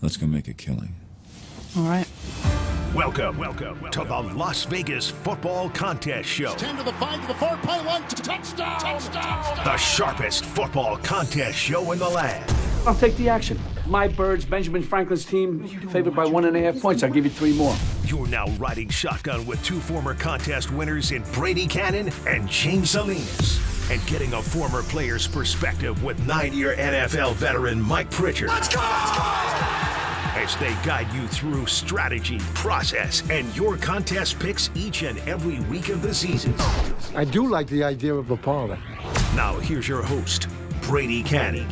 Let's go make a killing. All right. Welcome to the Las Vegas Football Contest Show. 10 to the 5 to the 4, play one, touchdown! The sharpest football contest show in the land. I'll take the action. My Birds, Benjamin Franklin's team, favored by 1.5 points. I'll give you 3 more. You're now riding shotgun with 2 former contest winners in Brady, Kannon and James Salinas. And getting a former player's perspective with 9-year NFL veteran Mike Pritchard. Let's go! As they guide you through strategy, process, and your contest picks each and every week of the season. I do like the idea of a parlay. Now here's your host, Brady Kannon.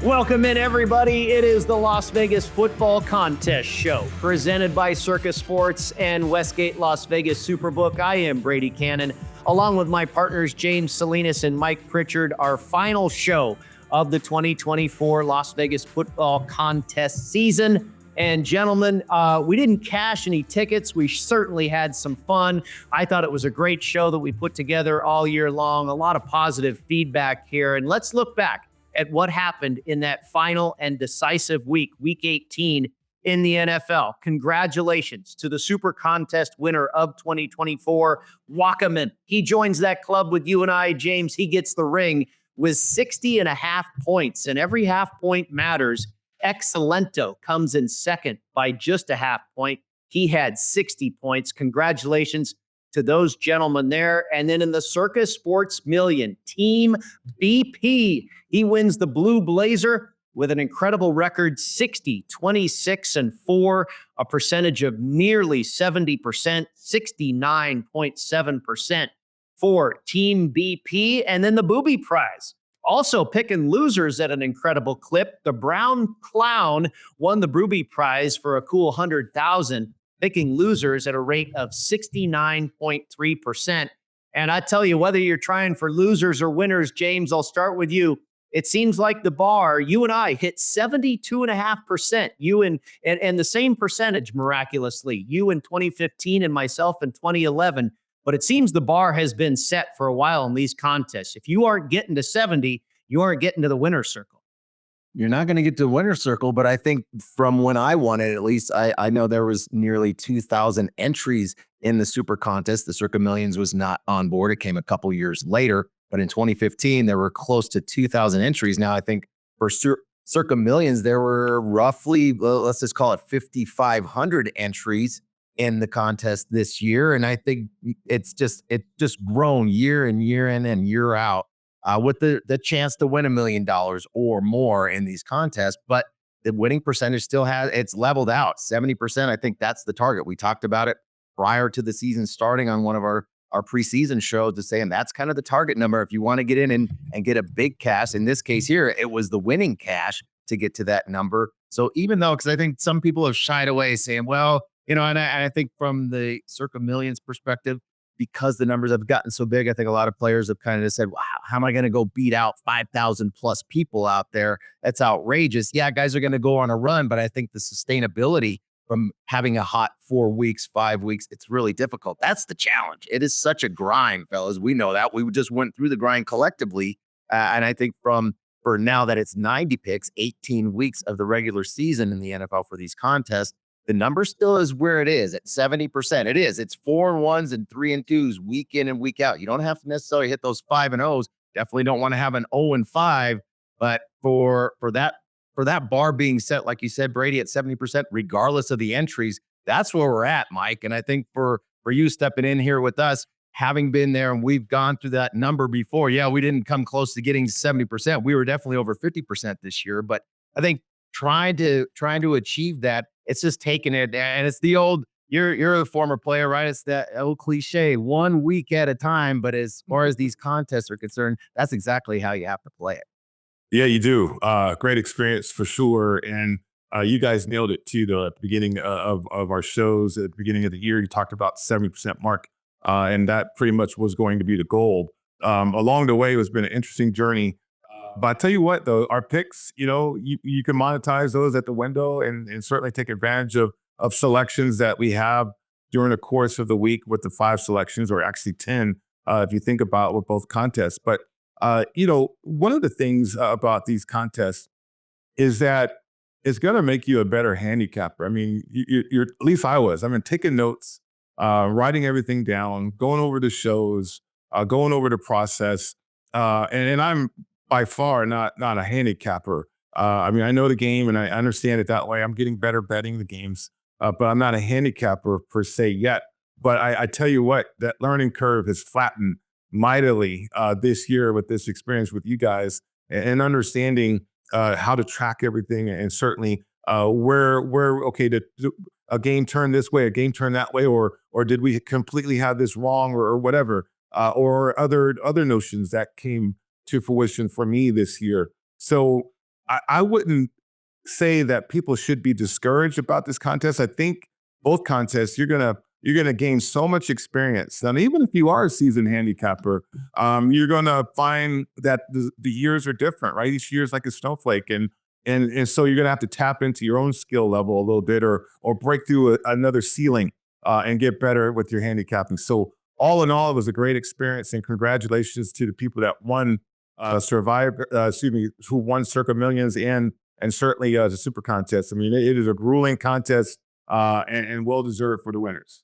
Welcome in, everybody. It is the Las Vegas Football Contest Show, presented by Circa Sports and Westgate Las Vegas Superbook. I am Brady Kannon, along with my partners James Salinas and Mike Pritchard, our final show of the 2024 Las Vegas Football Contest season. And gentlemen, we didn't cash any tickets. We certainly had some fun. I thought it was a great show that we put together all year long. A lot of positive feedback here. And let's look back at what happened in that final and decisive week 18 in the NFL. Congratulations to the Super Contest winner of 2024, Wackerman. He joins that club with you and I, James. He gets the ring with 60.5 points, and every half point matters. Excellento comes in second by just a half point. He had 60 points. Congratulations to those gentlemen there. And then in the Circa Sports Million, Team BP, he wins the Blue Blazer with an incredible record, 60, 26, and 4, a percentage of nearly 70%, 69.7% for Team BP. And then the Booby Prize, also picking losers at an incredible clip. The Brown Clown won the Booby Prize for a cool $100,000, picking losers at a rate of 69.3%. And I tell you, whether you're trying for losers or winners, James, I'll start with you. It seems like the bar, you and I hit 72.5%. You and the same percentage, miraculously. You in 2015 and myself in 2011. But it seems the bar has been set for a while in these contests. If you aren't getting to 70, you aren't getting to the winner's circle. You're not going to get to the winner's circle, but I think from when I won it, at least I know there was nearly 2,000 entries in the Super Contest. The Circa Millions was not on board. It came a couple years later, but in 2015, there were close to 2,000 entries. Now, I think for Circa Millions, there were roughly, let's just call it 5,500 entries in the contest this year. And I think it's just grown year in and year out with the chance to win $1 million or more in these contests. But the winning percentage still it's leveled out 70%. I think that's the target. We talked about it prior to the season starting on one of our preseason shows to say, and that's kind of the target number. If you want to get in and get a big cash, in this case here, it was the winning cash to get to that number. So even though, because I think some people have shied away saying, well, you know, and I think from the Circa Millions perspective, because the numbers have gotten so big, I think a lot of players have kind of just said, wow, how am I going to go beat out 5,000 plus people out there? That's outrageous. Yeah, guys are going to go on a run, but I think the sustainability from having a hot 4 weeks, 5 weeks, it's really difficult. That's the challenge. It is such a grind, fellas. We know that. We just went through the grind collectively. And I think for now that it's 90 picks, 18 weeks of the regular season in the NFL for these contests, the number still is where it is at 70%. It is. It's 4-1s and 3-2s week in and week out. You don't have to necessarily hit those 5-0s. Definitely don't want to have an 0-5. But for that bar being set, like you said, Brady, at 70%, regardless of the entries, that's where we're at, Mike. And I think for you stepping in here with us, having been there and we've gone through that number before, yeah, we didn't come close to getting 70%. We were definitely over 50% this year. But I think trying to achieve that, it's just taking it, and it's the old, you're a former player, right? It's that old cliche, 1 week at a time. But as far as these contests are concerned, that's exactly how you have to play it. Yeah, you do. Great experience for sure. And you guys nailed it too, though, at the beginning of our shows. At the beginning of the year, you talked about 70% mark, and that pretty much was going to be the goal. Along the way, it's been an interesting journey. But I tell you what, though, our picks, you know, you can monetize those at the window and certainly take advantage of selections that we have during the course of the week with the 5 selections, or actually 10, if you think about with both contests. But, you know, one of the things about these contests is that it's going to make you a better handicapper. I mean, you're at least I was. I mean, taking notes, writing everything down, going over the shows, going over the process. And I'm by far not a handicapper. I mean, I know the game and I understand it that way. I'm getting better betting the games, but I'm not a handicapper per se yet. But I tell you what, that learning curve has flattened mightily this year with this experience with you guys and understanding how to track everything and certainly where okay, a game turned this way, a game turned that way, or did we completely have this wrong or whatever, or other notions that came to fruition for me this year. So I wouldn't say that people should be discouraged about this contest. I think both contests, you're gonna gain so much experience. And even if you are a seasoned handicapper, you're gonna find that the years are different, right? Each year is like a snowflake, and so you're gonna have to tap into your own skill level a little bit, or break through another ceiling and get better with your handicapping. So all in all, it was a great experience, and congratulations to the people that won Survivor. Who won Circa Millions and certainly the Super Contest. I mean, it is a grueling contest and well deserved for the winners.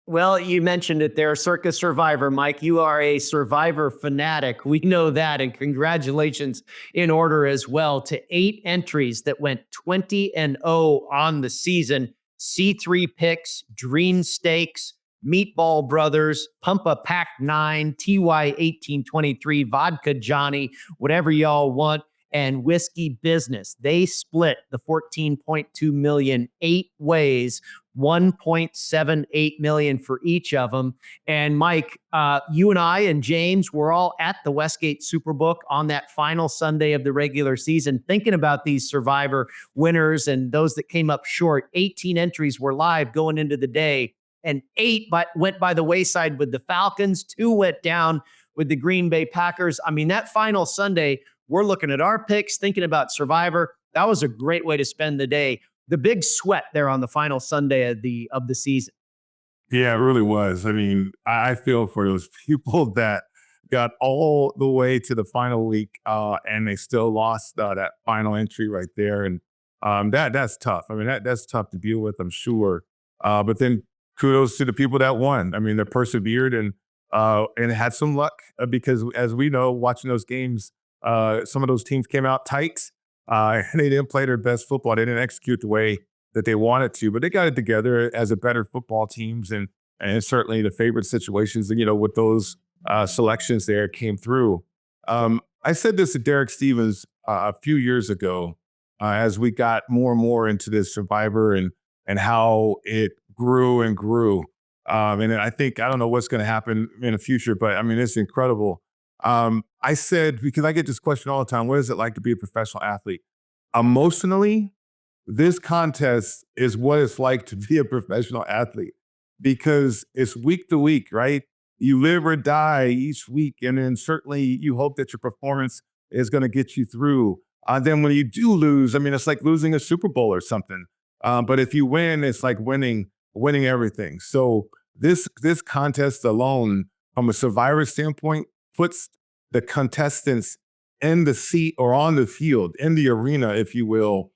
Well, you mentioned it there, Circa Survivor. Mike, you are a Survivor fanatic. We know that, and congratulations in order as well to 8 entries that went 20-0 on the season. C3 Picks, Dream Stakes, Meatball Brothers, Pump a Pack 9, TY 1823, Vodka Johnny, whatever y'all want, and Whiskey Business. They split the $14.2 million 8 ways, $1.78 million for each of them. And Mike, you and I and James were all at the Westgate Superbook on that final Sunday of the regular season, thinking about these Survivor winners and those that came up short. 18 entries were live going into the day, and 8 went by the wayside with the Falcons. 2 went down with the Green Bay Packers. I mean, that final Sunday, we're looking at our picks, thinking about Survivor. That was a great way to spend the day. The big sweat there on the final Sunday of the season. Yeah, it really was. I mean, I feel for those people that got all the way to the final week and they still lost that final entry right there. And that's tough. I mean, that's tough to deal with, I'm sure. But then kudos to the people that won. I mean, they persevered and had some luck because, as we know, watching those games, some of those teams came out tight. And they didn't play their best football. They didn't execute the way that they wanted to, but they got it together as a better football teams. And certainly the favorite situations, with those selections there came through. I said this to Derek Stevens a few years ago as we got more and more into this Survivor and how it grew and grew. And I don't know what's going to happen in the future, but I mean, it's incredible. I said, because I get this question all the time, what is it like to be a professional athlete? Emotionally, this contest is what it's like to be a professional athlete because it's week to week, right? You live or die each week. And then certainly you hope that your performance is going to get you through. Then when you do lose, I mean, it's like losing a Super Bowl or something. But if you win, it's like winning everything. So this contest alone, from a Survivor standpoint, puts the contestants in the seat or on the field, in the arena, if you will,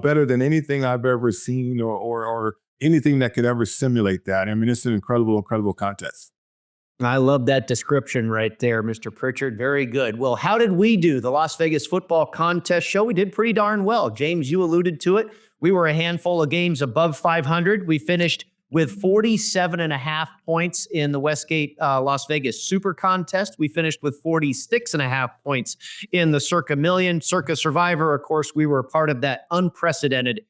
better than anything I've ever seen or anything that could ever simulate that. I mean, it's an incredible, incredible contest. I love that description right there, Mr. Pritchard. Very good. Well, how did we do? The Las Vegas Football Contest show, we did pretty darn well. James, you alluded to it. We were a handful of games above 500. We finished with 47.5 points in the Westgate Las Vegas Super Contest. We finished with 46.5 points in the Circa Million. Circa Survivor, of course, we were a part of that unprecedented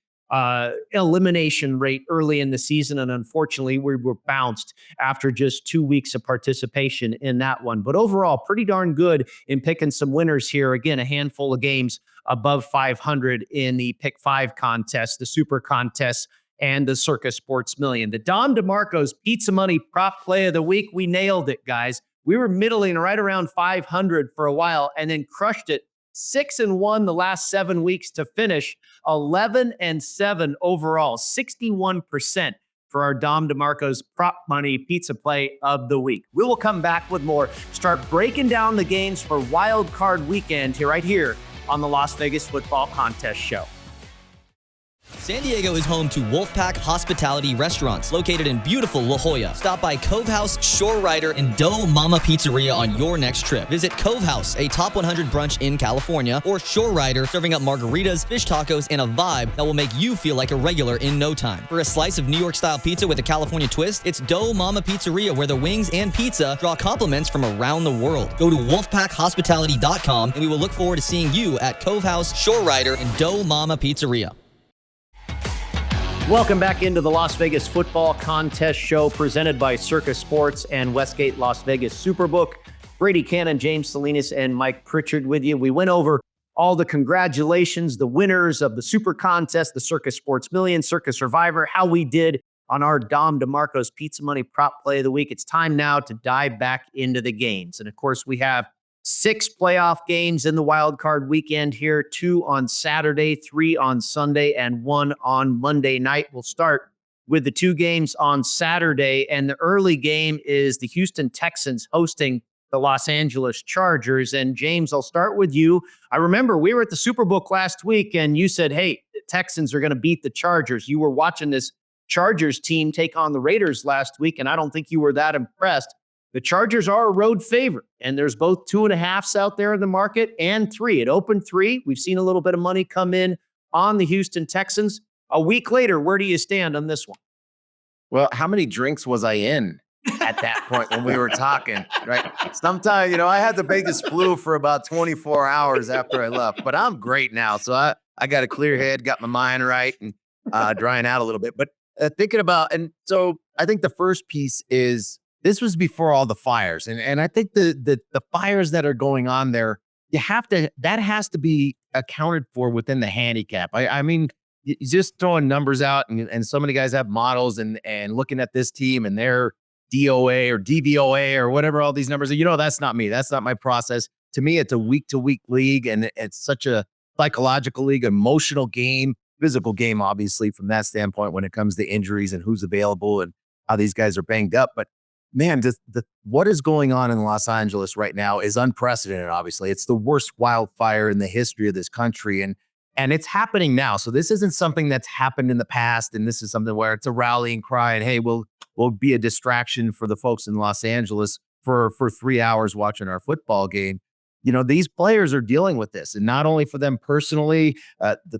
elimination rate early in the season, and unfortunately, we were bounced after just 2 weeks of participation in that one. But overall, pretty darn good in picking some winners here. Again, a handful of games above 500 in the Pick 5 contest, the Super Contest, and the Circa Sports Million. The Dom DeMarco's Pizza Money Prop Play of the Week, we nailed it, guys. We were middling right around 500 for a while and then crushed it 6-1 the last 7 weeks to finish 11-7 overall, 61% for our Dom DeMarco's Prop Money Pizza Play of the Week. We will come back with more, start breaking down the games for Wild Card Weekend right here on the Las Vegas Football Contest Show. San Diego is home to Wolfpack Hospitality Restaurants, located in beautiful La Jolla. Stop by Cove House, Shore Rider, and Dough Mama Pizzeria on your next trip. Visit Cove House, a top 100 brunch in California, or Shore Rider, serving up margaritas, fish tacos, and a vibe that will make you feel like a regular in no time. For a slice of New York-style pizza with a California twist, it's Dough Mama Pizzeria, where the wings and pizza draw compliments from around the world. Go to wolfpackhospitality.com, and we will look forward to seeing you at Cove House, Shore Rider, and Dough Mama Pizzeria. Welcome back into the Las Vegas Football Contest Show, presented by Circa Sports and Westgate Las Vegas Superbook. Brady Kannon, James Salinas, and Mike Pritchard with you. We went over all the congratulations, the winners of the Super Contest, the Circa Sports Million, Circa Survivor, how we did on our Dom DeMarco's Pizza Money Prop Play of the Week. It's time now to dive back into the games. And of course, we have 6 playoff games in the wild card weekend here, 2 on Saturday, 3 on Sunday, and 1 on Monday night. We'll start with the 2 games on Saturday, and the early game is the Houston Texans hosting the Los Angeles Chargers. And James, I'll start with you. I remember we were at the Superbook last week, and you said, hey, the Texans are going to beat the Chargers. You were watching this Chargers team take on the Raiders last week, and I don't think you were that impressed. The Chargers are a road favorite, and there's both 2.5s out there in the market and 3. It opened 3. We've seen a little bit of money come in on the Houston Texans. A week later, where do you stand on this one? Well, how many drinks was I in at that point when we were talking, right? Sometimes, I had the biggest flu for about 24 hours after I left, but I'm great now. So I got a clear head, got my mind right, and drying out a little bit. But thinking about, and so I think the first piece is, this was before all the fires. And I think the fires that are going on there, that has to be accounted for within the handicap. I mean, just throwing numbers out, and so many guys have models and looking at this team and their DOA or DVOA or whatever, all these numbers, that's not me. That's not my process. To me, it's a week-to-week league, and it's such a psychological league, emotional game, physical game, obviously, from that standpoint when it comes to injuries and who's available and how these guys are banged up. But man, what is going on in Los Angeles right now is unprecedented, obviously. It's the worst wildfire in the history of this country, and it's happening now. So this isn't something that's happened in the past, and this is something where it's a rallying cry, and hey, we'll be a distraction for the folks in Los Angeles for 3 hours watching our football game. These players are dealing with this, and not only for them personally,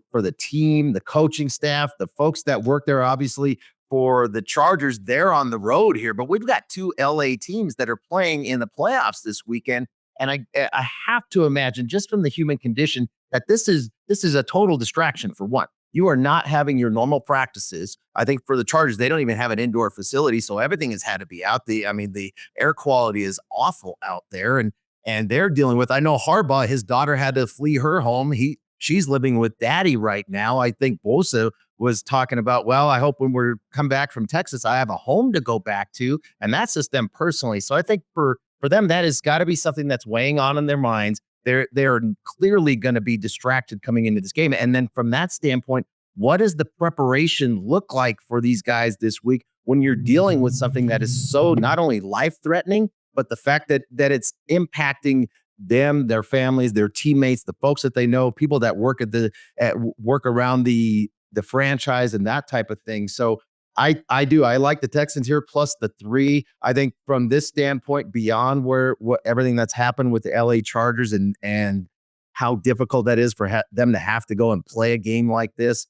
for the team, the coaching staff, the folks that work there, obviously. For the Chargers, they're on the road here, but we've got 2 LA teams that are playing in the playoffs this weekend. And I have to imagine, just from the human condition, that this is a total distraction. For one, you are not having your normal practices. I think for the Chargers, they don't even have an indoor facility, so everything has had to be out. The air quality is awful out there, and they're dealing with. I know Harbaugh, his daughter had to flee her home. She's living with daddy right now. I think Bosa was talking about, well, I hope when we come back from Texas, I have a home to go back to. And that's just them personally. So I think for them, that has got to be something that's weighing on in their minds. They're clearly going to be distracted coming into this game. And then from that standpoint, what does the preparation look like for these guys this week when you're dealing with something that is so not only life-threatening, but the fact that it's impacting them, their families, their teammates, the folks that they know, people that work work around the franchise and that type of thing. So I like the Texans here plus the 3. I think from this standpoint, beyond what everything that's happened with the LA Chargers and how difficult that is for them to have to go and play a game like this.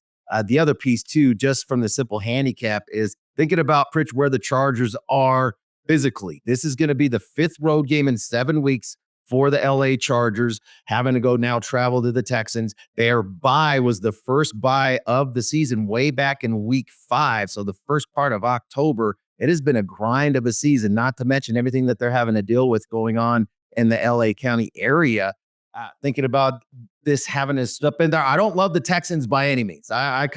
The other piece too, just from the simple handicap, is thinking about Pritch, where the Chargers are physically. This is going to be the 5th road game in 7 weeks for the LA Chargers, having to go now travel to the Texans. Their bye was the first bye of the season way back in week 5. So the first part of October, it has been a grind of a season, not to mention everything that they're having to deal with going on in the LA County area. Thinking about this having to step in there. I don't love the Texans by any means. I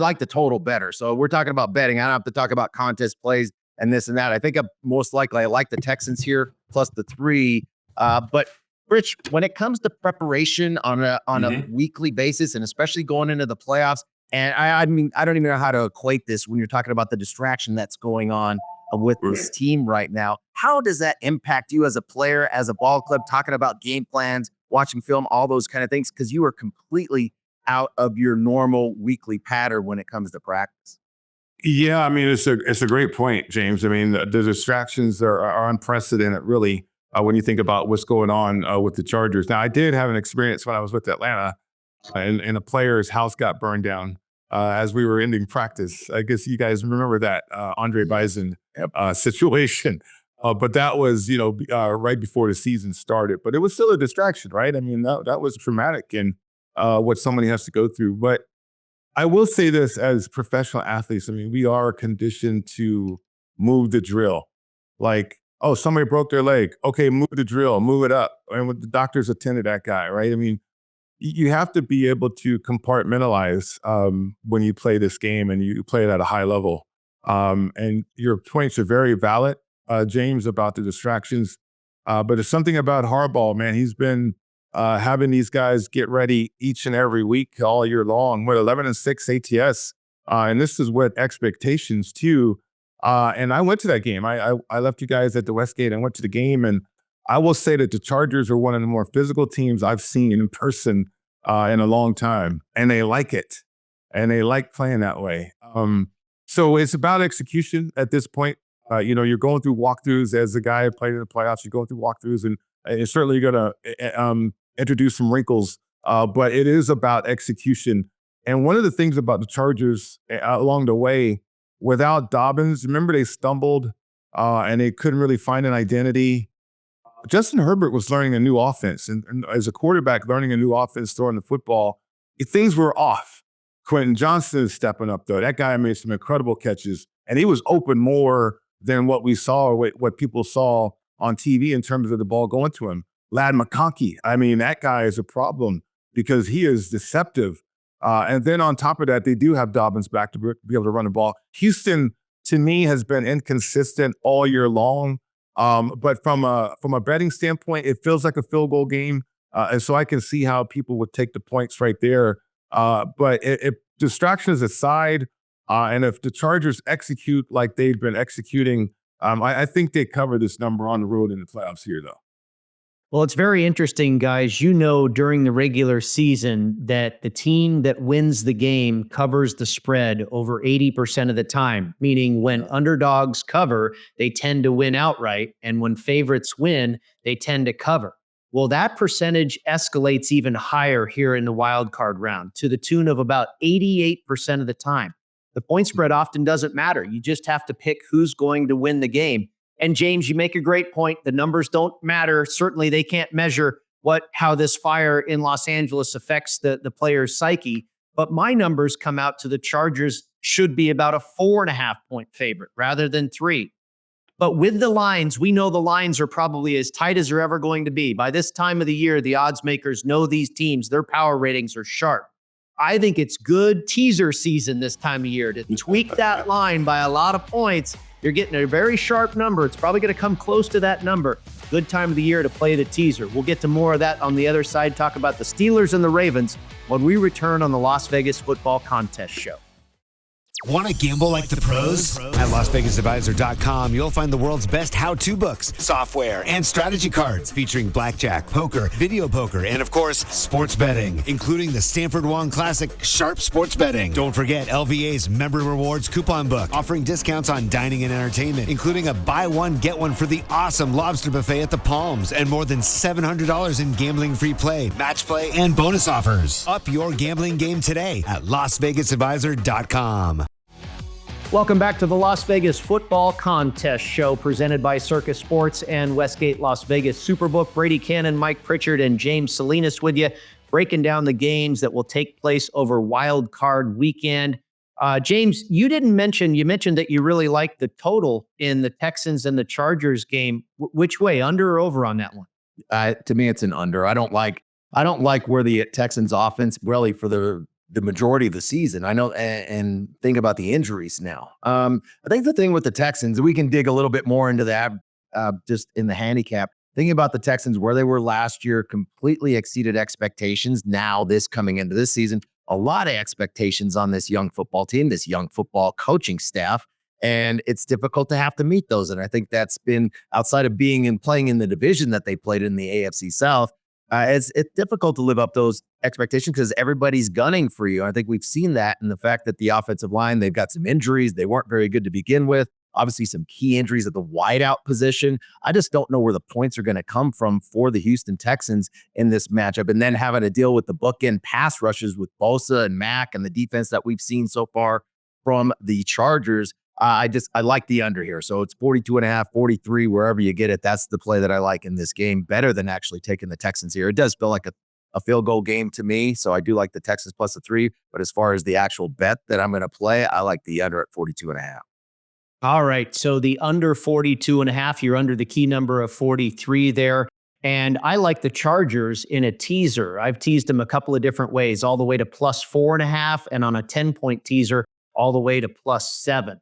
like the total better. So we're talking about betting. I don't have to talk about contest plays and this and that. I think most likely I like the Texans here plus the 3. But Rich, when it comes to preparation on a weekly basis, and especially going into the playoffs, and I mean, I don't even know how to equate this when you're talking about the distraction that's going on with this team right now. How does that impact you as a player, as a ball club, talking about game plans, watching film, all those kind of things? Because you are completely out of your normal weekly pattern when it comes to practice? Yeah, I mean, it's a great point, James. I mean, the distractions are unprecedented, really, when you think about what's going on with the Chargers. Now, I did have an experience when I was with Atlanta, and a player's house got burned down as we were ending practice. I guess you guys remember that Andre Bison situation. But that was, right before the season started. But it was still a distraction, right? I mean, that was traumatic and what somebody has to go through. But I will say this, as professional athletes, I mean, we are conditioned to move the drill. Like, oh, somebody broke their leg. Okay, move the drill, move it up. And the doctors attended that guy, right? I mean, you have to be able to compartmentalize when you play this game and you play it at a high level. And your points are very valid, James, about the distractions. But it's something about Harbaugh, man. He's been having these guys get ready each and every week all year long with 11-6 ATS. And this is with expectations too. And I went to that game. I left you guys at the Westgate. I went to the game, and I will say that the Chargers are one of the more physical teams I've seen in person in a long time. And they like it. And they like playing that way. So it's about execution at this point. You're going through walkthroughs as a guy who played in the playoffs. You're going through walkthroughs, and it's certainly going to introduce some wrinkles. But it is about execution. And one of the things about the Chargers along the way, without Dobbins, remember they stumbled and they couldn't really find an identity. Justin Herbert was learning a new offense. And as a quarterback learning a new offense, throwing the football, things were off. Quentin Johnson is stepping up, though. That guy made some incredible catches. And he was open more than what we saw or what people saw on TV in terms of the ball going to him. Lad McConkey, I mean, that guy is a problem because he is deceptive. And then on top of that, they do have Dobbins back to be able to run the ball. Houston, to me, has been inconsistent all year long. But from a betting standpoint, it feels like a field goal game. And so I can see how people would take the points right there. But if distractions aside, and if the Chargers execute like they've been executing, I think they cover this number on the road in the playoffs here, though. Well, it's very interesting, guys. During the regular season that the team that wins the game covers the spread over 80% of the time, meaning when underdogs cover, they tend to win outright. And when favorites win, they tend to cover. Well, that percentage escalates even higher here in the wild card round to the tune of about 88% of the time. The point spread often doesn't matter. You just have to pick who's going to win the game. And James, you make a great point. The numbers don't matter. Certainly, they can't measure how this fire in Los Angeles affects the player's psyche. But my numbers come out to the Chargers should be about a 4.5-point favorite rather than 3. But with the lines, we know the lines are probably as tight as they're ever going to be. By this time of the year, the odds makers know these teams. Their power ratings are sharp. I think it's good teaser season this time of year to tweak that line by a lot of points. You're getting a very sharp number. It's probably going to come close to that number. Good time of the year to play the teaser. We'll get to more of that on the other side, talk about the Steelers and the Ravens when we return on the Las Vegas Football Contest Show. Want to gamble like the pros? At LasVegasAdvisor.com, you'll find the world's best how-to books, software, and strategy cards featuring blackjack, poker, video poker, and of course, sports betting, including the Stanford Wong Classic Sharp Sports Betting. Don't forget LVA's Member Rewards coupon book, offering discounts on dining and entertainment, including a buy one, get one for the awesome lobster buffet at the Palms, and more than $700 in gambling-free play, match play, and bonus offers. Up your gambling game today at LasVegasAdvisor.com. Welcome back to the Las Vegas Football Contest Show presented by Circa Sports and Westgate Las Vegas Superbook. Brady Kannon, Mike Pritchard, and James Salinas with you, breaking down the games that will take place over WildCard weekend. James, you mentioned that you really liked the total in the Texans and the Chargers game. Which way, under or over on that one? To me, it's an under. I don't like where the Texans offense really for the majority of the season. I know, and think about the injuries now. I think the thing with the Texans, we can dig a little bit more into that just in the handicap. Thinking about the Texans, where they were last year, completely exceeded expectations. Now, this coming into this season, a lot of expectations on this young football team, this young football coaching staff, and it's difficult to have to meet those. And I think that's been outside of being and playing in the division that they played in the AFC South. It's difficult to live up those expectations because everybody's gunning for you. I think we've seen that in the fact that the offensive line, they've got some injuries. They weren't very good to begin with. Obviously, some key injuries at the wideout position. I just don't know where the points are going to come from for the Houston Texans in this matchup. And then having to deal with the bookend pass rushes with Bosa and Mack and the defense that we've seen so far from the Chargers. I like the under here. So it's 42.5, 43, wherever you get it. That's the play that I like in this game, better than actually taking the Texans here. It does feel like a field goal game to me. So I do like the Texans plus the 3. But as far as the actual bet that I'm going to play, I like the under at 42.5. All right. So the under 42.5, you're under the key number of 43 there. And I like the Chargers in a teaser. I've teased them a couple of different ways, all the way to plus 4.5, and on a 10-point teaser, all the way to plus 7.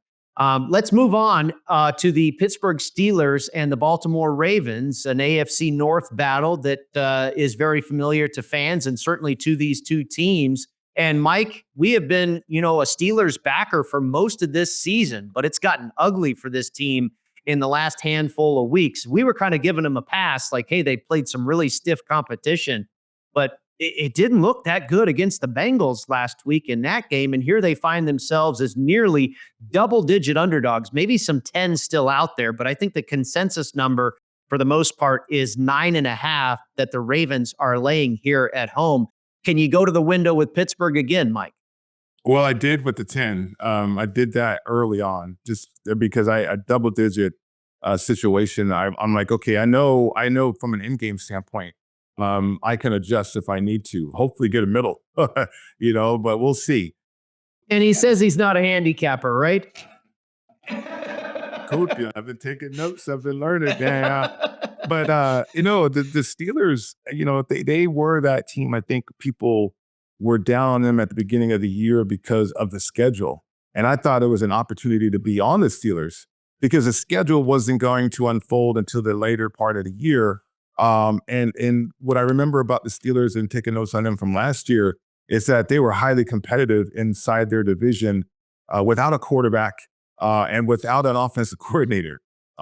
Let's move on to the Pittsburgh Steelers and the Baltimore Ravens, an AFC North battle that is very familiar to fans and certainly to these two teams. And Mike, we have been, a Steelers backer for most of this season, but it's gotten ugly for this team in the last handful of weeks. We were kind of giving them a pass, like, hey, they played some really stiff competition, but it didn't look that good against the Bengals last week in that game. And here they find themselves as nearly double-digit underdogs, maybe some 10 still out there. But I think the consensus number for the most part is 9.5 that the Ravens are laying here at home. Can you go to the window with Pittsburgh again, Mike? Well, I did with the 10. I did that early on just because a double-digit situation. I'm like, okay, I know from an in-game standpoint, I can adjust if I need to. Hopefully get a middle, but we'll see. And he says he's not a handicapper, right? Coach, I've been taking notes. I've been learning. Yeah. But, the Steelers, they were that team. I think people were down on them at the beginning of the year because of the schedule. And I thought it was an opportunity to be on the Steelers because the schedule wasn't going to unfold until the later part of the year. And what I remember about the Steelers and taking notes on them from last year is that they were highly competitive inside their division without a quarterback and without an offensive coordinator,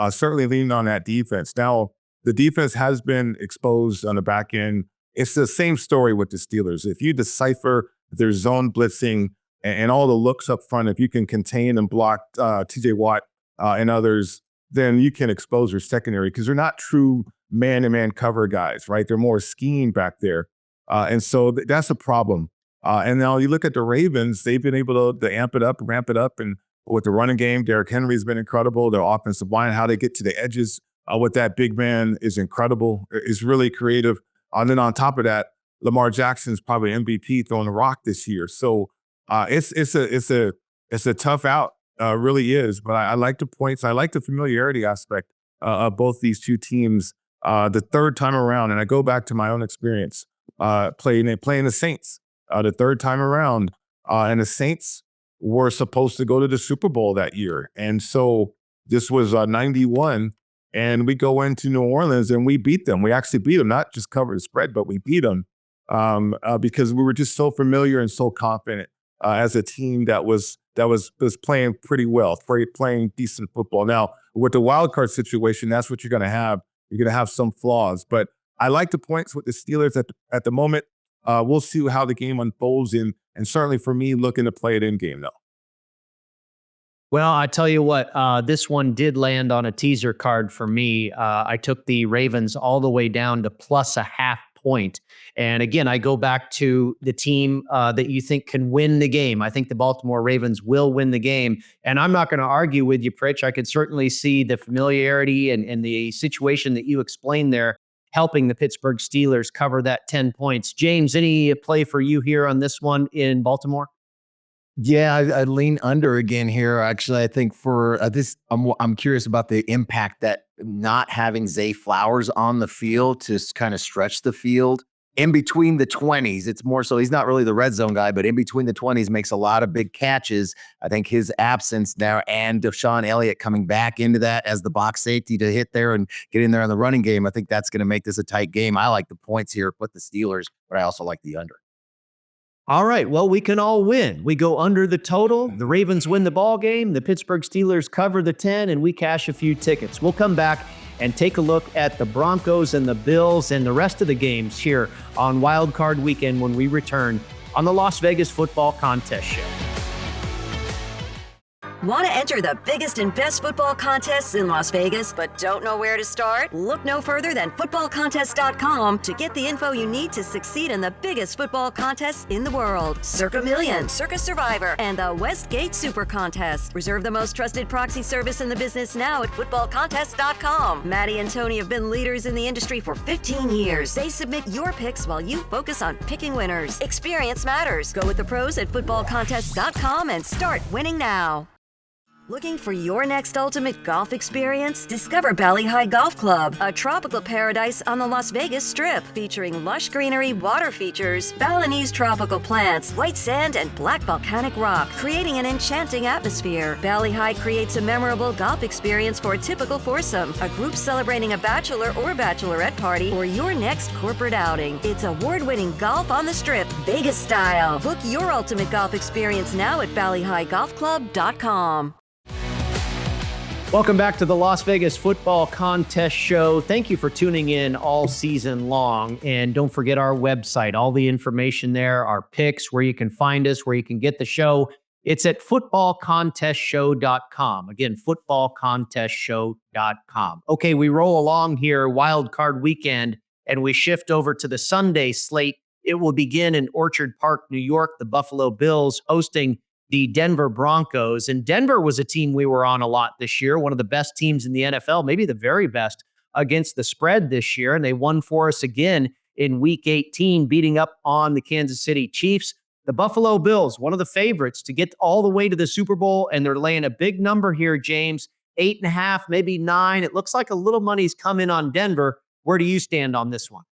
certainly leaning on that defense. Now, the defense has been exposed on the back end. It's the same story with the Steelers. If you decipher their zone blitzing and all the looks up front, if you can contain and block TJ Watt and others, then you can expose your secondary because they're not true man-to-man cover guys, right? They're more scheme back there. And so that's a problem. And now you look at the Ravens, they've been able to amp it up, ramp it up. And with the running game, Derrick Henry's been incredible. Their offensive line, how they get to the edges with that big man is incredible. It's really creative. And then on top of that, Lamar Jackson's probably MVP throwing the rock this year. So it's a tough out, really is. But I like the points. I like the familiarity aspect of both these two teams. The third time around, and I go back to my own experience playing the Saints the third time around, and the Saints were supposed to go to the Super Bowl that year. And so this was 91, and we go into New Orleans and we beat them. We actually beat them, not just cover the spread, but we beat them because we were just so familiar and so confident as a team that was playing pretty well, playing decent football. Now, with the wildcard situation, that's what you're going to have. You're going to have some flaws, but I like the points with the Steelers at the moment. We'll see how the game unfolds, and certainly for me, looking to play it in game though. Well, I tell you what, this one did land on a teaser card for me. I took the Ravens all the way down to plus a half point. And again, I go back to the team that you think can win the game. I think the Baltimore Ravens will win the game. And I'm not going to argue with you, Pritch. I could certainly see the familiarity and the situation that you explained there helping the Pittsburgh Steelers cover that 10 points. James, any play for you here on this one in Baltimore? Yeah, I lean under again here. Actually, I think for this, I'm curious about the impact that not having Zay Flowers on the field to kind of stretch the field in between the 20s. It's more so he's not really the red zone guy, but in between the 20s makes a lot of big catches. I think his absence now and Deshaun Elliott coming back into that as the box safety to hit there and get in there on the running game. I think that's going to make this a tight game. I like the points here with the Steelers, but I also like the under. All right, well, we can all win. We go under the total. The Ravens win the ball game. The Pittsburgh Steelers cover the 10, and we cash a few tickets. We'll come back and take a look at the Broncos and the Bills and the rest of the games here on WildCard Weekend when we return on the Las Vegas Football Contest Show. Want to enter the biggest and best football contests in Las Vegas, but don't know where to start? Look no further than footballcontest.com to get the info you need to succeed in the biggest football contests in the world. Circa Million, Circa Survivor, and the Westgate Super Contest. Reserve the most trusted proxy service in the business now at footballcontest.com. Maddie and Tony have been leaders in the industry for 15 years. They submit your picks while you focus on picking winners. Experience matters. Go with the pros at footballcontest.com and start winning now. Looking for your next ultimate golf experience? Discover Bali High Golf Club, a tropical paradise on the Las Vegas Strip, featuring lush greenery, water features, Balinese tropical plants, white sand, and black volcanic rock, creating an enchanting atmosphere. Bali High creates a memorable golf experience for a typical foursome, a group celebrating a bachelor or bachelorette party, or your next corporate outing. It's award-winning golf on the Strip, Vegas style. Book your ultimate golf experience now at BaliHighGolfClub.com. Welcome back to the Las Vegas Football Contest Show. Thank you for tuning in all season long. And don't forget our website, all the information there, our picks, where you can find us, where you can get the show. It's at footballcontestshow.com. Again, footballcontestshow.com. Okay, we roll along here, Wild Card Weekend, and we shift over to the Sunday slate. It will begin in Orchard Park, New York. The Buffalo Bills hosting the Denver Broncos. And Denver was a team we were on a lot this year, one of the best teams in the NFL, maybe the very best against the spread this year. And they won for us again in Week 18, beating up on the Kansas City Chiefs. The Buffalo Bills, one of the favorites to get all the way to the Super Bowl, and they're laying a big number here, James, 8.5, maybe 9. It looks like a little money's come in on Denver. Where do you stand on this one?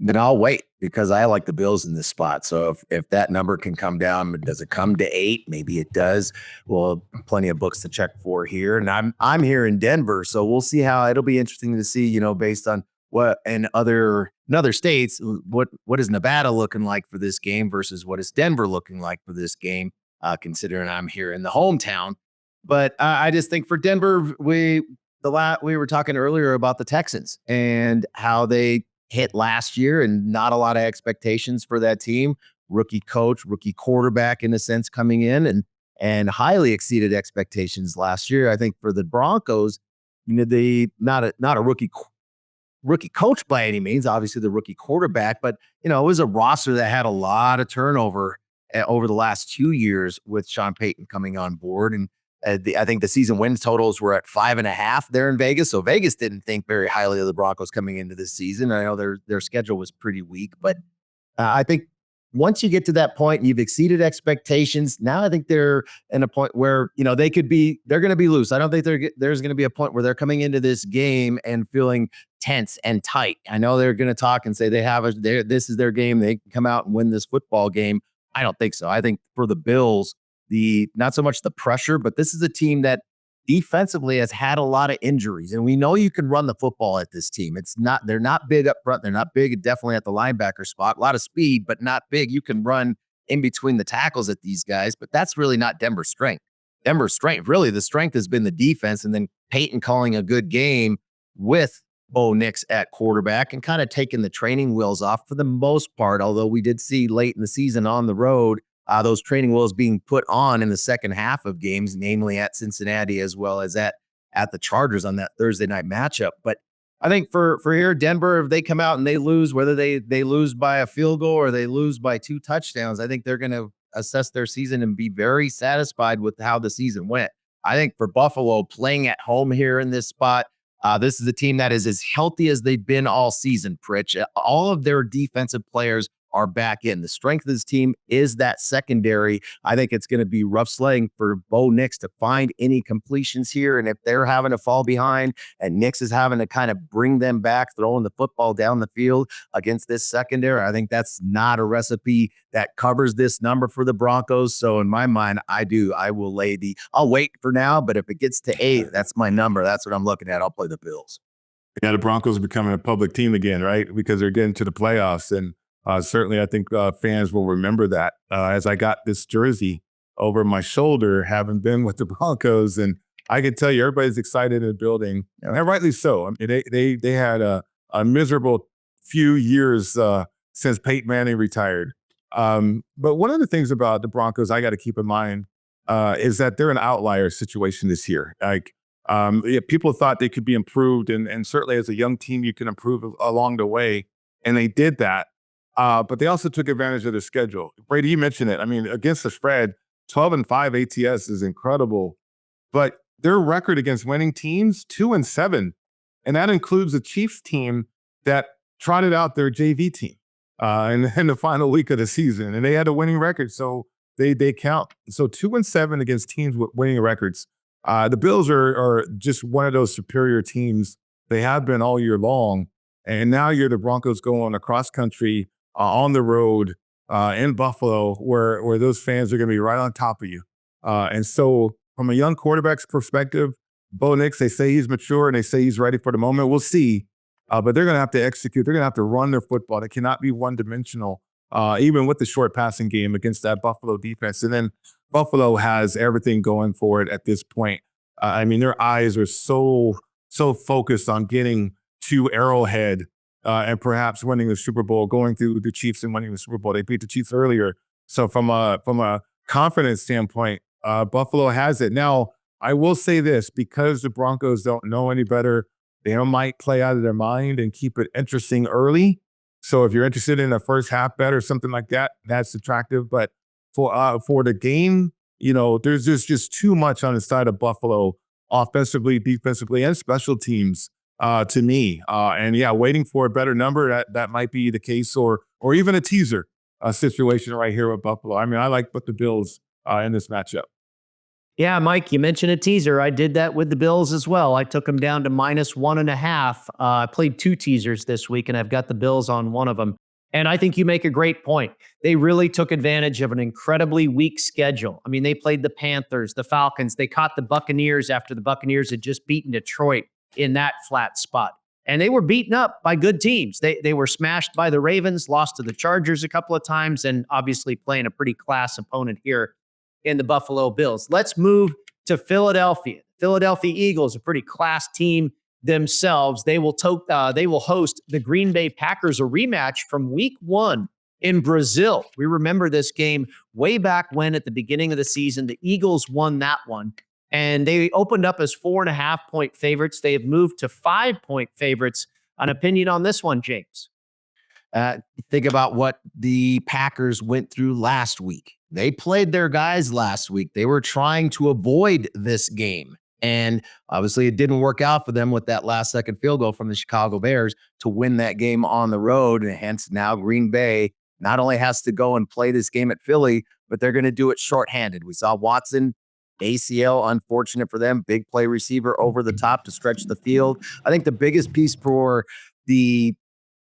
Then I'll wait because I like the Bills in this spot. So if that number can come down, does it come to 8? Maybe it does. Well, plenty of books to check for here. And I'm here in Denver, so we'll see how it'll be interesting to see, based on what in other states, what is Nevada looking like for this game versus what is Denver looking like for this game, considering I'm here in the hometown. But I just think for Denver, we were talking earlier about the Texans and how they hit last year and not a lot of expectations for that team. Rookie coach, rookie quarterback in a sense coming in and highly exceeded expectations last year. I think for the Broncos, they not a rookie coach by any means, obviously the rookie quarterback, but it was a roster that had a lot of turnover over the last 2 years with Sean Payton coming on board. And I think the season wins totals were at 5.5 there in Vegas. So Vegas didn't think very highly of the Broncos coming into this season. I know their schedule was pretty weak, but I think once you get to that point, you've exceeded expectations. Now I think they're in a point where, they're going to be loose. I don't think there's going to be a point where they're coming into this game and feeling tense and tight. I know they're going to talk and say this is their game. They can come out and win this football game. I don't think so. I think for the Bills, not so much the pressure, but this is a team that defensively has had a lot of injuries. And we know you can run the football at this team. They're not big up front. They're not big, definitely at the linebacker spot. A lot of speed, but not big. You can run in between the tackles at these guys, but that's really not Denver's strength. Denver's strength, really, the strength has been the defense, and then Peyton calling a good game with Bo Nix at quarterback and kind of taking the training wheels off for the most part, although we did see late in the season on the road those training wheels being put on in the second half of games, namely at Cincinnati as well as at the Chargers on that Thursday night matchup. But I think for here, Denver, if they come out and they lose, whether they lose by a field goal or they lose by 2 touchdowns, I think they're going to assess their season and be very satisfied with how the season went. I think for Buffalo, playing at home here in this spot, this is a team that is as healthy as they've been all season, Pritch. All of their defensive players are back in. The strength of this team is that secondary. I think it's going to be rough sledding for Bo Nix to find any completions here. And if they're having to fall behind and Nix is having to kind of bring them back, throwing the football down the field against this secondary, I think that's not a recipe that covers this number for the Broncos. So in my mind, I'll wait for now, but if it gets to 8, that's my number. That's what I'm looking at. I'll play the Bills. Yeah, the Broncos are becoming a public team again, right? Because they're getting to the playoffs. And certainly, I think fans will remember that as I got this jersey over my shoulder, having been with the Broncos and I can tell you everybody's excited in the building, and rightly so. I mean, they had a miserable few years since Peyton Manning retired. But one of the things about the Broncos I got to keep in mind is that they're an outlier situation this year. Like, yeah, people thought they could be improved, and certainly as a young team, you can improve along the way, and they did that. But they also took advantage of their schedule. Brady, you mentioned it. I mean, against the spread, 12-5 ATS is incredible, but their record against winning teams, 2-7, and that includes the Chiefs team that trotted out their JV team in the final week of the season, and they had a winning record, so they count. So 2-7 against teams with winning records. The Bills are just one of those superior teams. They have been all year long, and now you're the Broncos going across country on the road in Buffalo, where those fans are going to be right on top of you. And so, from a young quarterback's perspective, Bo Nix, they say he's mature and they say he's ready for the moment. We'll see. But they're going to have to execute. They're going to have to run their football. They cannot be one-dimensional, even with the short passing game against that Buffalo defense. And then Buffalo has everything going for it at this point. I mean, their eyes are so focused on getting to Arrowhead and perhaps winning the Super Bowl, going through the Chiefs and winning the Super Bowl. They beat the Chiefs earlier. So from a confidence standpoint, Buffalo has it. Now, I will say this, because the Broncos don't know any better, they might play out of their mind and keep it interesting early. So if you're interested in a first half bet or something like that, that's attractive. But for the game, there's just too much on the side of Buffalo, offensively, defensively, and special teams to me. And yeah, waiting for a better number, that might be the case, or even a teaser situation right here with Buffalo. I mean, I like the Bills in this matchup. Yeah, Mike, you mentioned a teaser. I did that with the Bills as well. I took them down to -1.5. I played 2 teasers this week, and I've got the Bills on one of them. And I think you make a great point. They really took advantage of an incredibly weak schedule. I mean, they played the Panthers, the Falcons. They caught the Buccaneers after the Buccaneers had just beaten Detroit in that flat spot. And they were beaten up by good teams. They were smashed by the Ravens, lost to the Chargers a couple of times, and obviously playing a pretty class opponent here in the Buffalo Bills. Let's move to Philadelphia. Philadelphia Eagles, a pretty class team themselves. They will host the Green Bay Packers, a rematch from week 1 in Brazil. We remember this game way back when, at the beginning of the season, the Eagles won that one, and they opened up as 4.5-point favorites. They have moved to 5-point favorites. An opinion on this one, James? Think about what the Packers went through last week. They played their guys last week. They were trying to avoid this game. And obviously it didn't work out for them with that last-second field goal from the Chicago Bears to win that game on the road. And hence now Green Bay not only has to go and play this game at Philly, but they're going to do it shorthanded. We saw Watson, ACL, unfortunate for them, big play receiver over the top to stretch the field. I think the biggest piece for the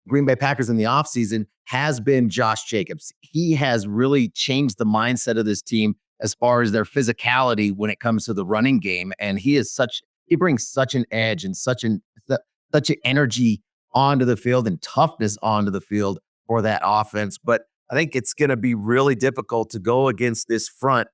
Green Bay Packers in the offseason has been Josh Jacobs. He has really changed the mindset of this team as far as their physicality when it comes to the running game. And he brings such an edge and such an energy onto the field and toughness onto the field for that offense. But I think it's going to be really difficult to go against this front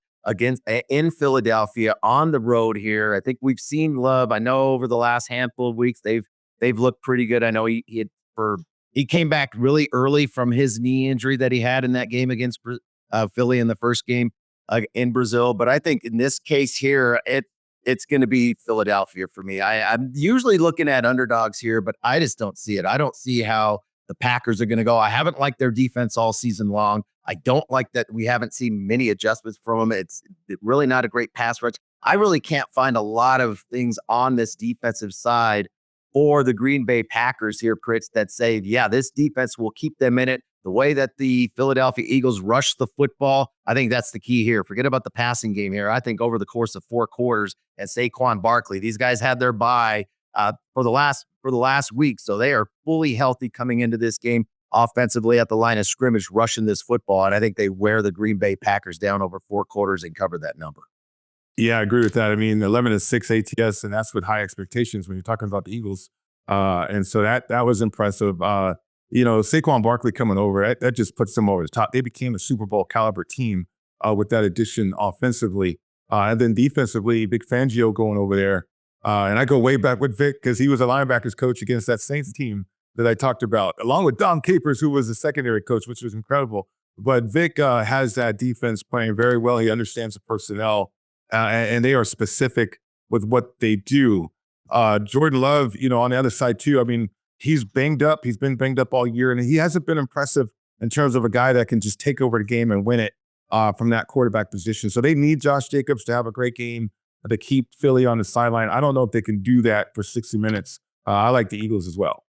in Philadelphia on the road here. I think we've seen Love. I know over the last handful of weeks, they've looked pretty good. I know he came back really early from his knee injury that he had in that game against Philly in the first game in Brazil. But I think in this case here, it's going to be Philadelphia for me. I'm usually looking at underdogs here, but I just don't see it. I don't see how the Packers are going to go. I haven't liked their defense all season long. I don't like that we haven't seen many adjustments from them. It's really not a great pass rush. I really can't find a lot of things on this defensive side or the Green Bay Packers here, Pritch, that say, yeah, this defense will keep them in it. The way that the Philadelphia Eagles rush the football, I think that's the key here. Forget about the passing game here. I think over the course of 4 quarters at Saquon Barkley, these guys had their bye for the last week, so they are fully healthy coming into this game offensively at the line of scrimmage, rushing this football, and I think they wear the Green Bay Packers down over 4 quarters and cover that number. Yeah, I agree with that. I mean, 11-6 ATS, and that's with high expectations when you're talking about the Eagles. And so that was impressive. Saquon Barkley coming over, that just puts them over the top. They became a Super Bowl caliber team with that addition offensively. And then defensively, Big Fangio going over there. And I go way back with Vic because he was a linebackers coach against that Saints team that I talked about, along with Don Capers, who was the secondary coach, which was incredible. But Vic has that defense playing very well. He understands the personnel, and they are specific with what they do. Jordan Love, on the other side too, I mean, he's banged up. He's been banged up all year, and he hasn't been impressive in terms of a guy that can just take over the game and win it from that quarterback position. So they need Josh Jacobs to have a great game to keep Philly on the sideline. I don't know if they can do that for 60 minutes. I like the Eagles as well.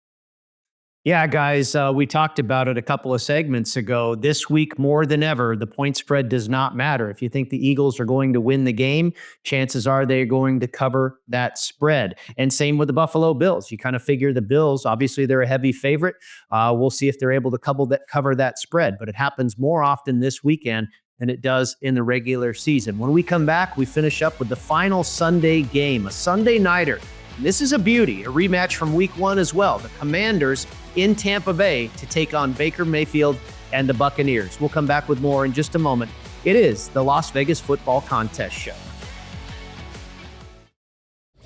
Yeah, guys, we talked about it a couple of segments ago. This week, more than ever, the point spread does not matter. If you think the Eagles are going to win the game, chances are they're going to cover that spread. And same with the Buffalo Bills. You kind of figure the Bills, obviously they're a heavy favorite. We'll see if they're able to cover that spread. But it happens more often this weekend than it does in the regular season. When we come back, we finish up with the final Sunday game, a Sunday nighter. And this is a beauty, a rematch from week 1 as well. The Commanders in Tampa Bay to take on Baker Mayfield and the Buccaneers. We'll come back with more in just a moment. It is the Las Vegas Football Contest Show.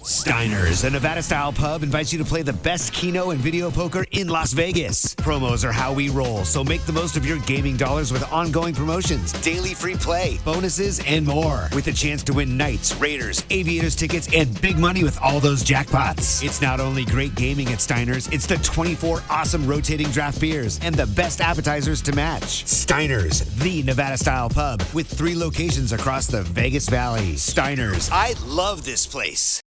Steiner's, a Nevada-style pub, invites you to play the best keno and video poker in Las Vegas. Promos are how we roll, so make the most of your gaming dollars with ongoing promotions, daily free play, bonuses, and more. With a chance to win Knights, Raiders, Aviators tickets, and big money with all those jackpots. It's not only great gaming at Steiner's, it's the 24 awesome rotating draft beers and the best appetizers to match. Steiner's, the Nevada-style pub, with 3 locations across the Vegas Valley. Steiner's, I love this place.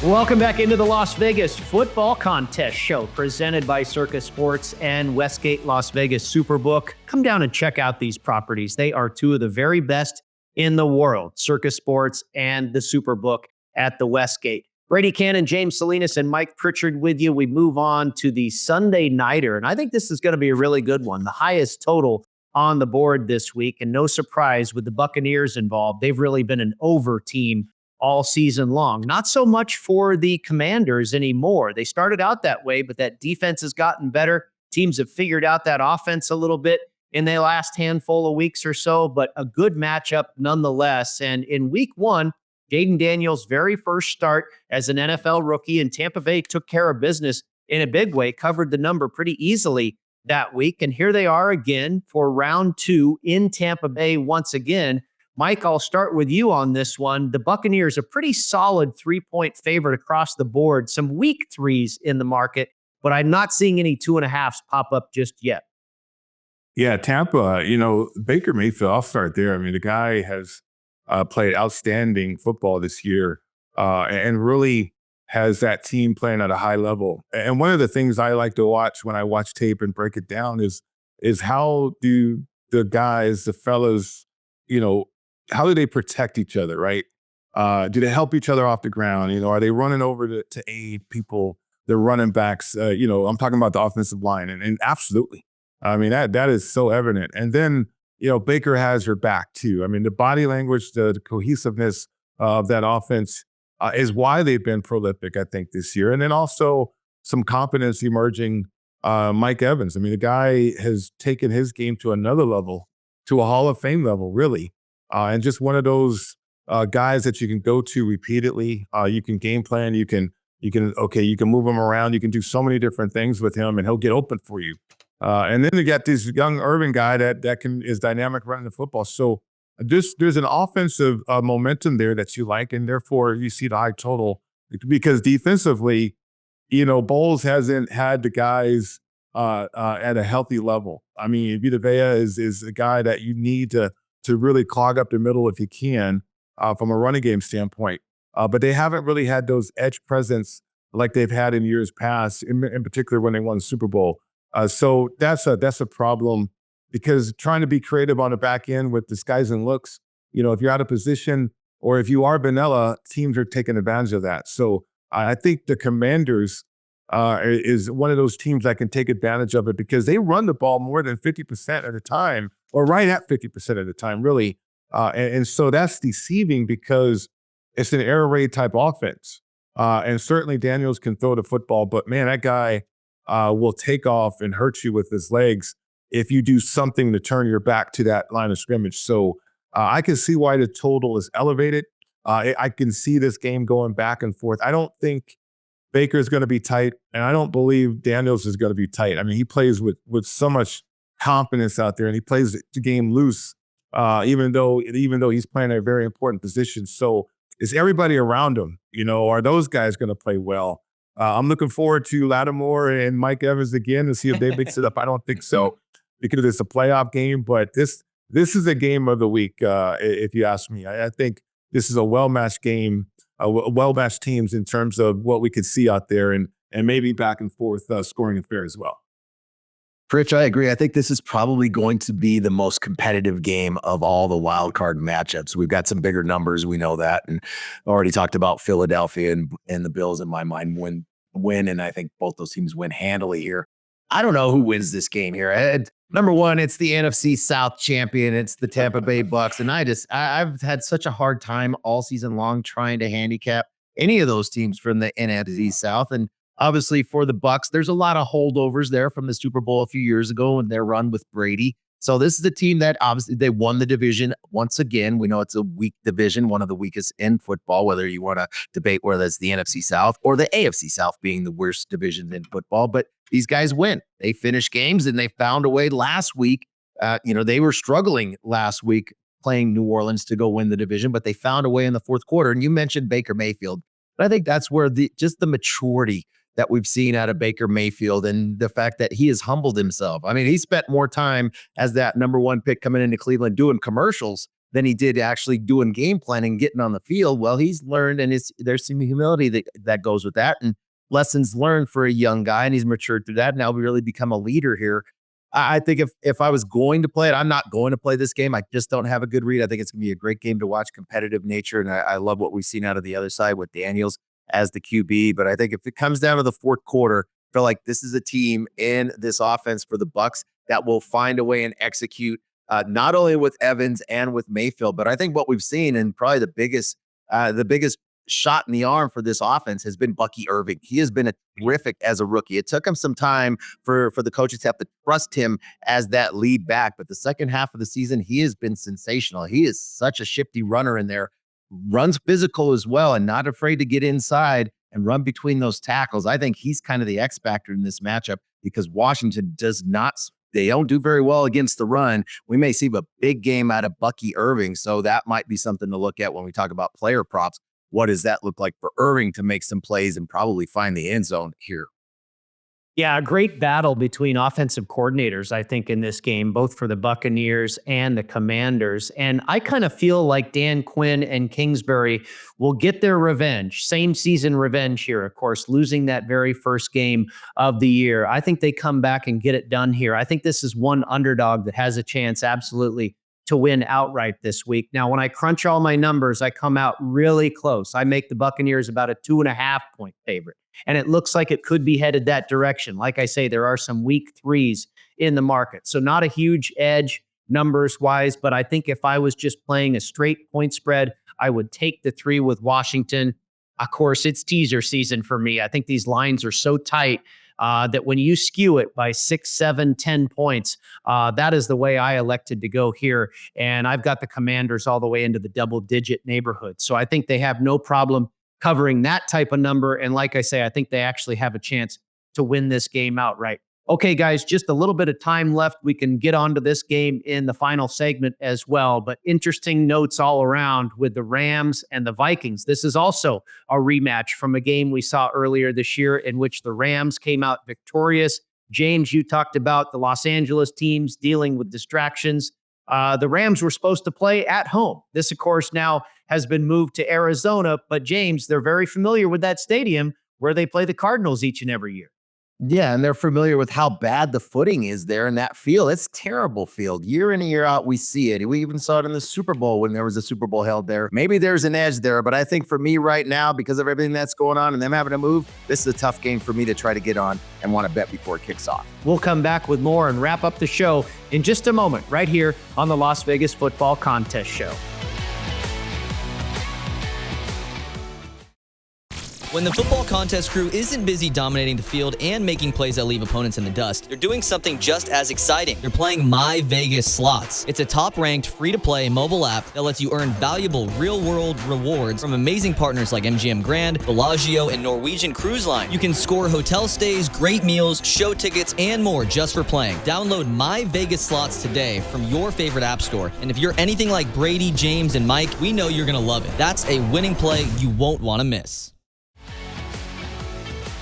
Welcome back into the Las Vegas Football Contest Show, presented by Circa Sports and Westgate Las Vegas Superbook. Come down and check out these properties. They are 2 of the very best in the world, Circa Sports and the Superbook at the Westgate. Brady Kannon, James Salinas, and Mike Pritchard with you. We move on to the Sunday Nighter, and I think this is going to be a really good one. The highest total on the board this week, and no surprise with the Buccaneers involved. They've really been an over team all season long. Not so much for the Commanders anymore. They started out that way, but that defense has gotten better. Teams have figured out that offense a little bit in the last handful of weeks or so, but a good matchup nonetheless. And in week 1, Jaden Daniels' very first start as an NFL rookie, and Tampa Bay took care of business in a big way, covered the number pretty easily that week. And here they are again for round 2 in Tampa Bay once again. Mike, I'll start with you on this one. The Buccaneers, a pretty solid 3-point favorite across the board. Some weak 3s in the market, but I'm not seeing any 2.5s pop up just yet. Yeah, Tampa, Baker Mayfield, I'll start there. I mean, the guy has played outstanding football this year and really has that team playing at a high level. And one of the things I like to watch when I watch tape and break it down is how do the guys, the fellas, how do they protect each other, right? Do they help each other off the ground? Are they running over to aid people, the running backs? I'm talking about the offensive line, and absolutely. I mean, that is so evident. And then, Baker has her back too. I mean, the body language, the cohesiveness of that offense is why they've been prolific, I think, this year. And then also some confidence emerging. Mike Evans, I mean, the guy has taken his game to another level, to a Hall of Fame level, really. And just one of those guys that you can go to repeatedly. You can game plan. You can move him around. You can do so many different things with him, and he'll get open for you. And then you got this young Irvin guy that is dynamic running the football. So there's an offensive momentum there that you like, and therefore you see the high total because defensively, Bowles hasn't had the guys at a healthy level. I mean, Vita Vea is a guy that you need to really clog up the middle if you can from a running game standpoint. But they haven't really had those edge presence like they've had in years past, in particular when they won the Super Bowl. So that's a problem because trying to be creative on the back end with disguising looks, if you're out of position or if you are vanilla, teams are taking advantage of that. So I think the Commanders is one of those teams that can take advantage of it because they run the ball more than 50% of the time, or right at 50% of the time, really. And so that's deceiving because it's an air raid type offense. And certainly Daniels can throw the football, but man, that guy will take off and hurt you with his legs if you do something to turn your back to that line of scrimmage. So I can see why the total is elevated. I can see this game going back and forth. I don't think Baker is going to be tight, and I don't believe Daniels is going to be tight. I mean, he plays with so much confidence out there, and he plays the game loose, even though he's playing a very important position. So is everybody around him? Are those guys going to play well? I'm looking forward to Lattimore and Mike Evans again to see if they mix it up. I don't think so because it's a playoff game, but this is a game of the week, if you ask me. I think this is a well-matched game, well-matched teams in terms of what we could see out there and maybe back and forth scoring affair as well. Pritch, I agree. I think this is probably going to be the most competitive game of all the wild card matchups. We've got some bigger numbers. We know that. And already talked about Philadelphia and the Bills in my mind win. And I think both those teams win handily here. I don't know who wins this game here. Number one, it's the NFC South champion. It's the Tampa Bay Bucs. And I've had such a hard time all season long trying to handicap any of those teams from the NFC South. And obviously for the Bucs, there's a lot of holdovers there from the Super Bowl a few years ago and their run with Brady. So this is a team that obviously they won the division once again. We know it's a weak division, one of the weakest in football, whether you want to debate whether it's the NFC South or the AFC South being the worst division in football. But these guys win. They finish games and they found a way last week. They were struggling last week playing New Orleans to go win the division, but they found a way in the fourth quarter. And you mentioned Baker Mayfield. But I think that's where the maturity that we've seen out of Baker Mayfield and the fact that he has humbled himself. I mean, he spent more time as that number one pick coming into Cleveland doing commercials than he did actually doing game planning, getting on the field. Well, he's learned, and there's some humility that goes with that and lessons learned for a young guy, and he's matured through that. Now we really become a leader here. I think if I was going to play it, I'm not going to play this game. I just don't have a good read. I think it's going to be a great game to watch, competitive nature, and I love what we've seen out of the other side with Daniels as the QB. But I think if it comes down to the fourth quarter, I feel like this is a team in this offense for the Bucs that will find a way and execute not only with Evans and with Mayfield, but I think what we've seen and probably the biggest shot in the arm for this offense has been Bucky Irving. He has been terrific as a rookie. It took him some time for the coaches to have to trust him as that lead back. But the second half of the season, he has been sensational. He is such a shifty runner in there, runs physical as well, and not afraid to get inside and run between those tackles. I think he's kind of the X factor in this matchup because Washington they don't do very well against the run. We may see a big game out of Bucky Irving. So that might be something to look at when we talk about player props. What does that look like for Irving to make some plays and probably find the end zone here? Yeah, a great battle between offensive coordinators, I think, in this game, both for the Buccaneers and the Commanders. And I kind of feel like Dan Quinn and Kingsbury will get their revenge, same season revenge here, of course, losing that very first game of the year. I think they come back and get it done here. I think this is one underdog that has a chance, absolutely, to win outright this week. Now, when I crunch all my numbers, I come out really close. I make the Buccaneers about a 2.5-point favorite. And it looks like it could be headed that direction. Like I say, there are some weak threes in the market. So not a huge edge numbers-wise, but I think if I was just playing a straight point spread, I would take the 3 with Washington. Of course, it's teaser season for me. I think these lines are so tight that when you skew it by 6, 7, 10 points, that is the way I elected to go here. And I've got the Commanders all the way into the double-digit neighborhood. So I think they have no problem covering that type of number. And like I say, I think they actually have a chance to win this game outright. Okay, guys, just a little bit of time left. We can get onto this game in the final segment as well. But interesting notes all around with the Rams and the Vikings. This is also a rematch from a game we saw earlier this year in which the Rams came out victorious. James, you talked about the Los Angeles teams dealing with distractions. The Rams were supposed to play at home. This, of course, now has been moved to Arizona. But, James, they're very familiar with that stadium where they play the Cardinals each and every year. Yeah, and they're familiar with how bad the footing is there in that field. It's terrible field. Year in and year out, we see it. We even saw it in the Super Bowl when there was a Super Bowl held there. Maybe there's an edge there, but I think for me right now, because of everything that's going on and them having to move, this is a tough game for me to try to get on and want to bet before it kicks off. We'll come back with more and wrap up the show in just a moment right here on the Las Vegas Football Contest Show. When the football contest crew isn't busy dominating the field and making plays that leave opponents in the dust, they're doing something just as exciting. They're playing myVEGAS slots. It's a top-ranked, free-to-play mobile app that lets you earn valuable real-world rewards from amazing partners like MGM Grand, Bellagio, and Norwegian Cruise Line. You can score hotel stays, great meals, show tickets, and more just for playing. Download myVEGAS slots today from your favorite app store. And if you're anything like Brady, James, and Mike, we know you're going to love it. That's a winning play you won't want to miss.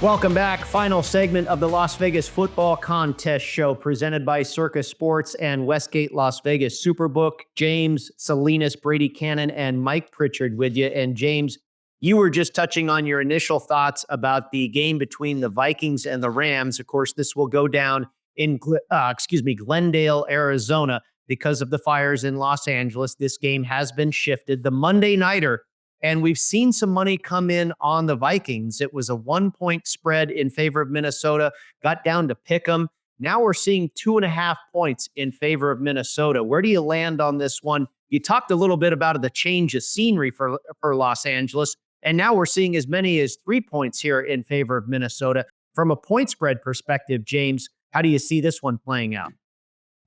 Welcome back. Final segment of the Las Vegas Football Contest Show presented by Circa Sports and Westgate Las Vegas Superbook. James, Salinas, Brady Kannon, and Mike Pritchard with you. And James, you were just touching on your initial thoughts about the game between the Vikings and the Rams. Of course, this will go down in Glendale, Arizona, because of the fires in Los Angeles. This game has been shifted. The Monday nighter. And we've seen some money come in on the Vikings. It was a 1-point spread in favor of Minnesota, got down to pick 'em. Now we're seeing 2.5 points in favor of Minnesota. Where do you land on this one? You talked a little bit about the change of scenery for Los Angeles, and now we're seeing as many as 3 points here in favor of Minnesota. From a point spread perspective, James, how do you see this one playing out?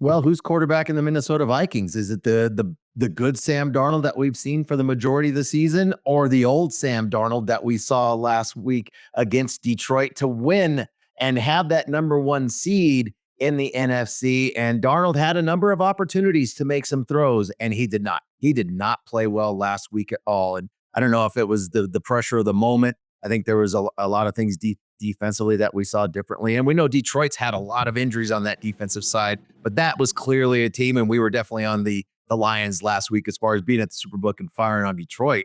Well, who's quarterback in the Minnesota Vikings? Is it the good Sam Darnold that we've seen for the majority of the season, or the old Sam Darnold that we saw last week against Detroit to win and have that number 1 seed in the NFC? And Darnold had a number of opportunities to make some throws, and he did not. He did not play well last week at all. And I don't know if it was the pressure of the moment. I think there was a lot of things defensively that we saw differently. And we know Detroit's had a lot of injuries on that defensive side, but that was clearly a team, and we were definitely on the Lions last week as far as being at the Superbook and firing on Detroit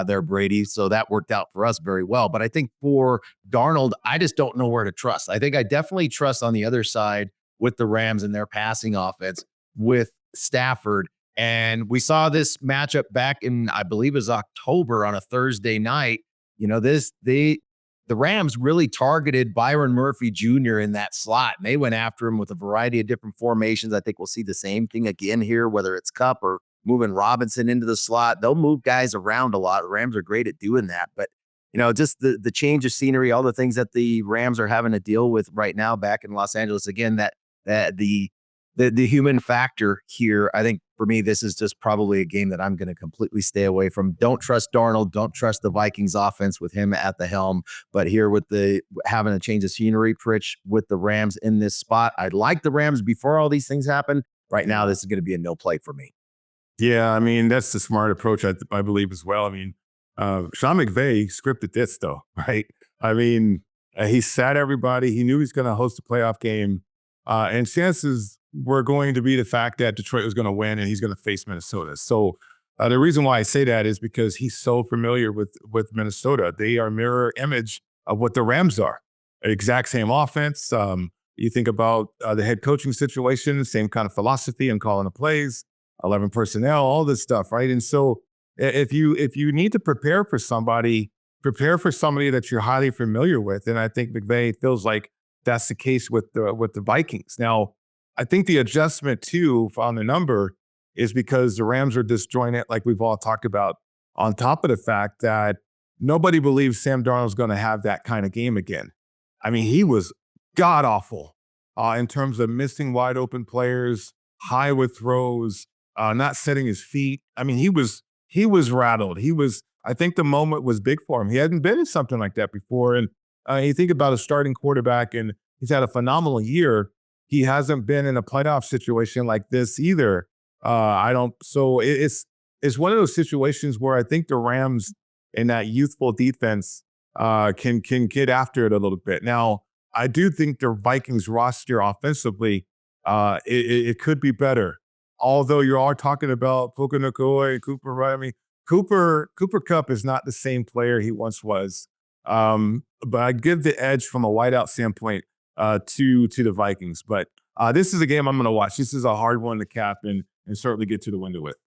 there, Brady. So that worked out for us very well. But I think for Darnold, I just don't know where to trust. I think I definitely trust on the other side with the Rams and their passing offense with Stafford. And we saw this matchup back in, I believe it was October on a Thursday night. You know, the Rams really targeted Byron Murphy Jr. in that slot, and they went after him with a variety of different formations. I think we'll see the same thing again here, whether it's Kupp or moving Robinson into the slot. They'll move guys around a lot. The Rams are great at doing that. But, you know, just the change of scenery, all the things that the Rams are having to deal with right now back in Los Angeles. Again, that the human factor here, I think for me, this is just probably a game that I'm going to completely stay away from. Don't trust Darnold. Don't trust the Vikings offense with him at the helm. But here with having a change of scenery, Pritch, with the Rams in this spot, I like the Rams before all these things happen. Right now, this is going to be a no play for me. Yeah, I mean, that's the smart approach, I believe, as well. I mean, Sean McVay scripted this, though, right? I mean, he sat everybody. He knew he's going to host a playoff game. And chances were going to be the fact that Detroit was going to win and he's going to face Minnesota. So the reason why I say that is because he's so familiar with Minnesota. They are a mirror image of what the Rams are. Exact same offense. You think about the head coaching situation, same kind of philosophy and calling the plays, 11 personnel, all this stuff, right? And so if you need to prepare for somebody that you're highly familiar with. And I think McVay feels like that's the case with the Vikings. Now, I think the adjustment too on the number is because the Rams are disjointed, like we've all talked about, on top of the fact that nobody believes Sam Darnold's going to have that kind of game again. I mean, he was god-awful in terms of missing wide open players, high with throws, not setting his feet. I mean, he was rattled. I think the moment was big for him. He hadn't been in something like that before. And you think about a starting quarterback, and he's had a phenomenal year. He hasn't been in a playoff situation like this either. So it's one of those situations where I think the Rams in that youthful defense can get after it a little bit. Now, I do think the Vikings roster offensively, it could be better. Although you are talking about Puka Nacua and Cooper, right? I mean, Cooper Kupp is not the same player he once was. But I give the edge from a wideout standpoint to the Vikings. But this is a game I'm going to watch. This is a hard one to cap and certainly get to the window with.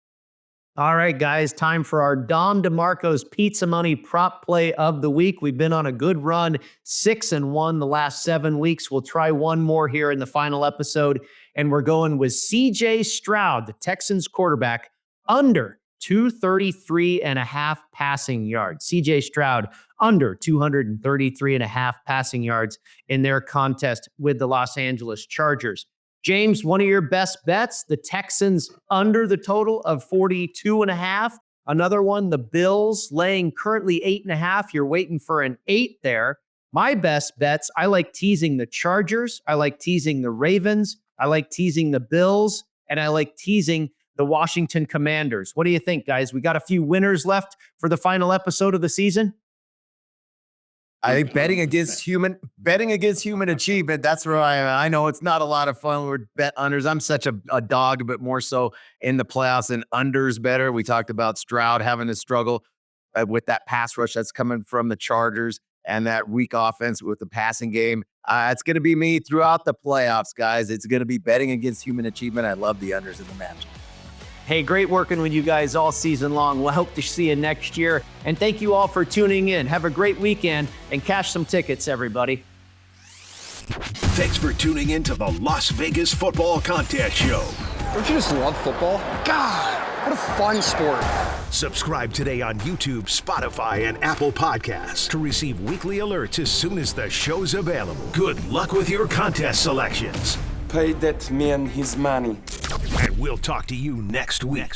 All right, guys, time for our Dom DeMarco's Pizza Money prop play of the week. We've been on a good run, 6-1 the last 7 weeks. We'll try one more here in the final episode, and we're going with C.J. Stroud, the Texans quarterback, under 233.5 passing yards. CJ Stroud under 233.5 passing yards in their contest with the Los Angeles Chargers. James, one of your best bets, the Texans under the total of 42.5. Another one, the Bills laying currently 8.5. You're waiting for an 8 there. My best bets, I like teasing the Chargers. I like teasing the Ravens. I like teasing the Bills. And I like teasing the Washington Commanders. What do you think, guys? We got a few winners left for the final episode of the season. I think betting against human achievement. That's where I know it's not a lot of fun. We're bet unders. I'm such a dog, but more so in the playoffs and unders better. We talked about Stroud having to struggle with that pass rush that's coming from the Chargers and that weak offense with the passing game. It's going to be me throughout the playoffs, guys. It's going to be betting against human achievement. I love the unders in the match. Hey, great working with you guys all season long. We'll hope to see you next year. And thank you all for tuning in. Have a great weekend and cash some tickets, everybody. Thanks for tuning in to the Las Vegas Football Contest Show. Don't you just love football? God, what a fun sport. Subscribe today on YouTube, Spotify, and Apple Podcasts to receive weekly alerts as soon as the show's available. Good luck with your contest selections. Pay that man his money. And we'll talk to you next week.